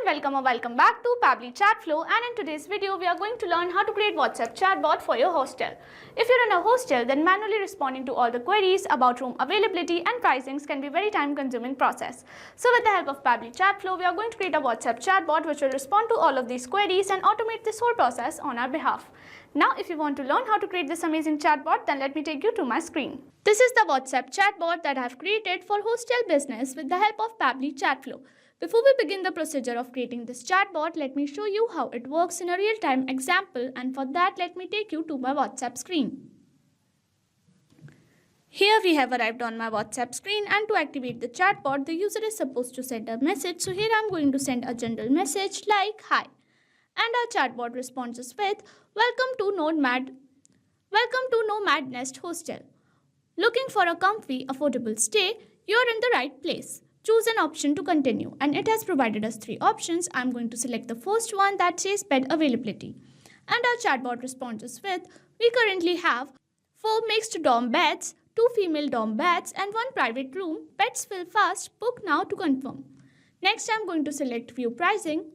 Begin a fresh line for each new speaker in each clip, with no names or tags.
welcome or welcome back to Pabbly Chatflow, and in today's video we are going to learn how to create WhatsApp chatbot for your hostel. If you're in a hostel, then manually responding to all the queries about room availability and pricings can be a very time consuming process. So with the help of Pabbly Chatflow, we are going to create a WhatsApp chatbot which will respond to all of these queries and automate this whole process on our behalf. Now if you want to learn how to create this amazing chatbot, then let me take you to my screen. This is the WhatsApp chatbot that I have created for hostel business with the help of Pabbly Chatflow. Before we begin the procedure of creating this chatbot, let me show you how it works in a real-time example, and for that let me take you to my WhatsApp screen. Here we have arrived on my WhatsApp screen, and to activate the chatbot, the user is supposed to send a message. So here I am going to send a general message like hi. And our chatbot responds us with welcome to Nomad Nest Hostel. Looking for a comfy, affordable stay? You're in the right place. Choose an option to continue, and it has provided us 3 options. I'm going to select the first one that says bed availability. And our chatbot responds us with we currently have 4 mixed dorm beds, 2 female dorm beds and 1 private room. Pets fill fast. Book now to confirm. Next I'm going to select view pricing.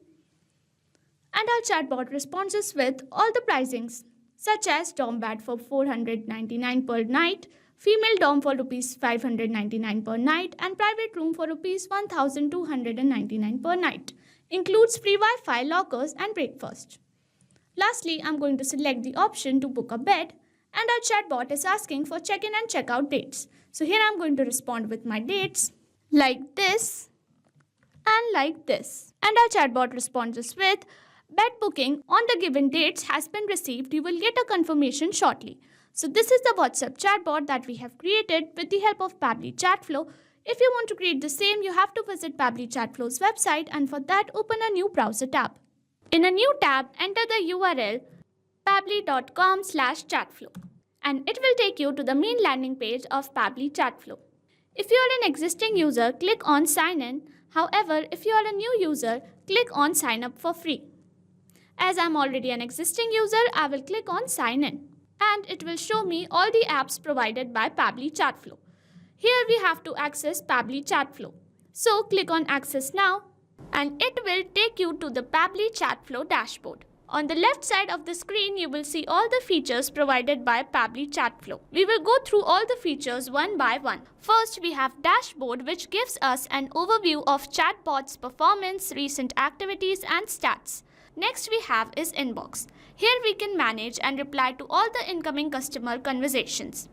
And our chatbot responds us with all the pricings such as dorm bed for 499 per night, female dorm for Rs 599 per night and private room for Rs 1299 per night. Includes free Wi-Fi, lockers and breakfast. Lastly, I'm going to select the option to book a bed, and our chatbot is asking for check-in and check-out dates. So here I'm going to respond with my dates like this and like this. And our chatbot responds us with bed booking on the given dates has been received. You will get a confirmation shortly. So this is the WhatsApp chatbot that we have created with the help of Pabbly Chatflow. If you want to create the same, you have to visit Pabbly Chatflow's website, and for that open a new browser tab. In a new tab, enter the URL pabbly.com/chatflow and it will take you to the main landing page of Pabbly Chatflow. If you are an existing user, click on sign in. However, if you are a new user, click on sign up for free. As I am already an existing user, I will click on sign in, and it will show me all the apps provided by Pabbly Chatflow. Here we have to access Pabbly Chatflow. So click on access now, and it will take you to the Pabbly Chatflow dashboard. On the left side of the screen, you will see all the features provided by Pabbly Chatflow. We will go through all the features one by one. First, we have dashboard, which gives us an overview of chatbot's performance, recent activities and stats. Next we have is inbox. Here we can manage and reply to all the incoming customer conversations.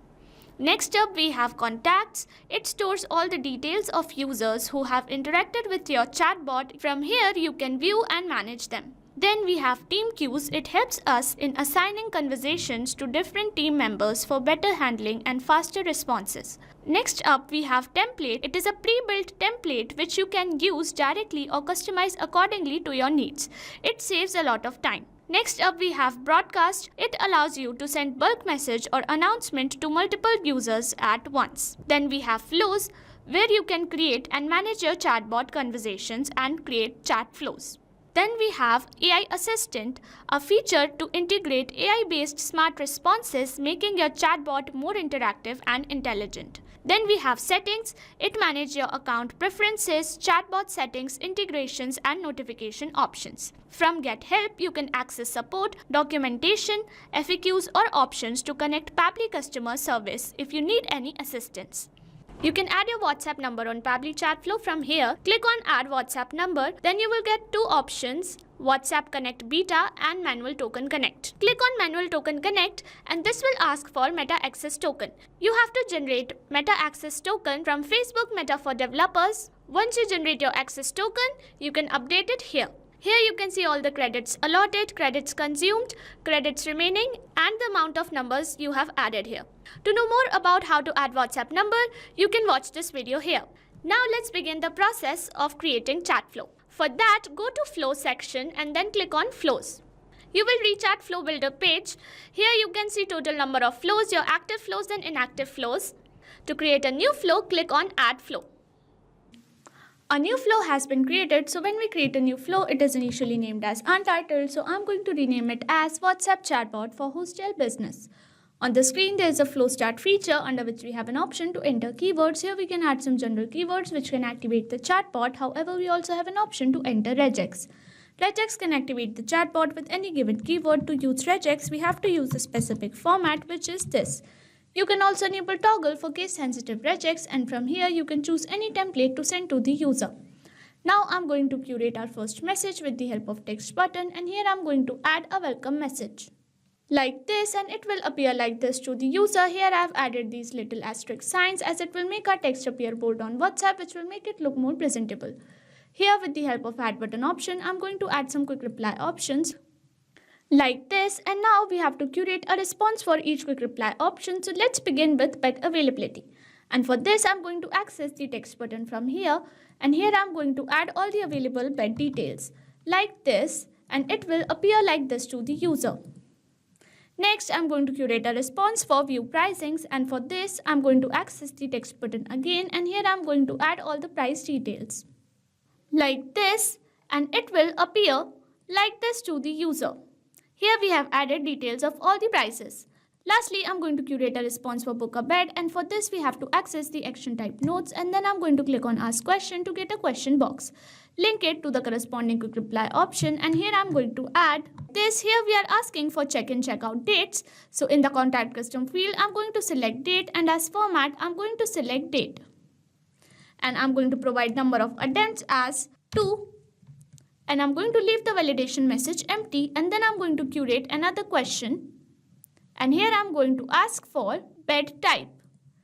Next up we have contacts. It stores all the details of users who have interacted with your chatbot. From here you can view and manage them. Then we have team queues. It helps us in assigning conversations to different team members for better handling and faster responses. Next up we have template. It is a pre-built template which you can use directly or customize accordingly to your needs. It saves a lot of time. Next up we have broadcast. It allows you to send bulk message or announcement to multiple users at once. Then we have flows, where you can create and manage your chatbot conversations and create chat flows. Then we have AI Assistant, a feature to integrate AI-based smart responses, making your chatbot more interactive and intelligent. Then we have settings. It manages your account preferences, chatbot settings, integrations and notification options. From Get Help, you can access support, documentation, FAQs or options to connect Pabbly customer service if you need any assistance. You can add your WhatsApp number on Pabbly Chatflow. From here, click on Add WhatsApp Number. Then you will get 2 options, WhatsApp Connect Beta and Manual Token Connect. Click on Manual Token Connect, and this will ask for Meta Access Token. You have to generate Meta Access Token from Facebook Meta for developers. Once you generate your access token, you can update it here. Here you can see all the credits allotted, credits consumed, credits remaining and the amount of numbers you have added here. To know more about how to add WhatsApp number, you can watch this video here. Now let's begin the process of creating Chatflow. For that, go to Flow section and then click on Flows. You will reach at Flow Builder page. Here you can see total number of flows, your active flows and inactive flows. To create a new flow, click on Add Flow. A new flow has been created, so when we create a new flow, it is initially named as Untitled, so I'm going to rename it as WhatsApp Chatbot for Hostel Business. On the screen, there is a flow start feature under which we have an option to enter keywords. Here we can add some general keywords which can activate the chatbot. However, we also have an option to enter regex. Regex can activate the chatbot with any given keyword. To use regex, we have to use a specific format, which is this. You can also enable toggle for case-sensitive regex, and from here you can choose any template to send to the user. Now I'm going to curate our first message with the help of text button, and here I'm going to add a welcome message. Like this, and it will appear like this to the user. Here I have added these little asterisk signs as it will make our text appear bold on WhatsApp, which will make it look more presentable. Here with the help of add button option, I'm going to add some quick reply options like this, and now we have to curate a response for each quick reply option. So let's begin with pet availability. And for this, I'm going to access the text button from here, and here I'm going to add all the available pet details like this, and it will appear like this to the user. Next, I'm going to curate a response for view pricings, and for this, I'm going to access the text button again, and here I'm going to add all the price details like this, and it will appear like this to the user. Here we have added details of all the prices. Lastly, I'm going to curate a response for book a bed, and for this we have to access the action type notes, and then I'm going to click on ask question to get a question box. Link it to the corresponding quick reply option, and here I'm going to add this. Here we are asking for check-in checkout dates. So in the contact custom field, I'm going to select date, and as format, I'm going to select date. And I'm going to provide number of attempts as 2. And I'm going to leave the validation message empty, and then I'm going to curate another question, and here I'm going to ask for bed type.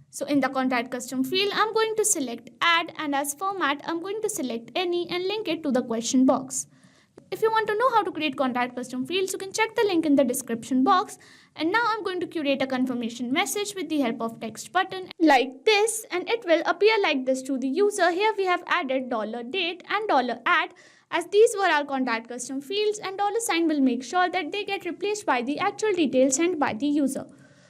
So in the contact custom field, I'm going to select add, and as format, I'm going to select any and link it to the question box. If you want to know how to create contact custom fields, you can check the link in the description box. And now I'm going to curate a confirmation message with the help of text button like this, and it will appear like this to the user. Here we have added $date and $add, as these were our contact custom fields, and $sign will make sure that they get replaced by the actual details sent by the user.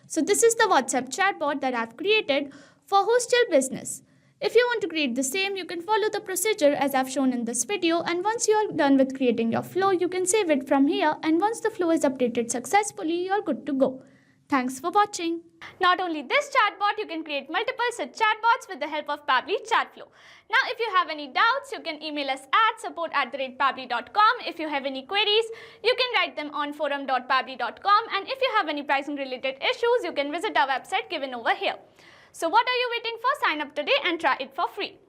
So this is the WhatsApp chatbot that I've created for Hostel business. If you want to create the same, you can follow the procedure as I've shown in this video, and once you are done with creating your flow, you can save it from here, and once the flow is updated successfully, you're good to go. Thanks for watching. Not only this chatbot, you can create multiple such chatbots with the help of Pabbly Chatflow. Now, if you have any doubts, you can email us at support@pabbly.com. If you have any queries, you can write them on forum.pabbly.com, and if you have any pricing related issues, you can visit our website given over here. So what are you waiting for? Sign up today and try it for free.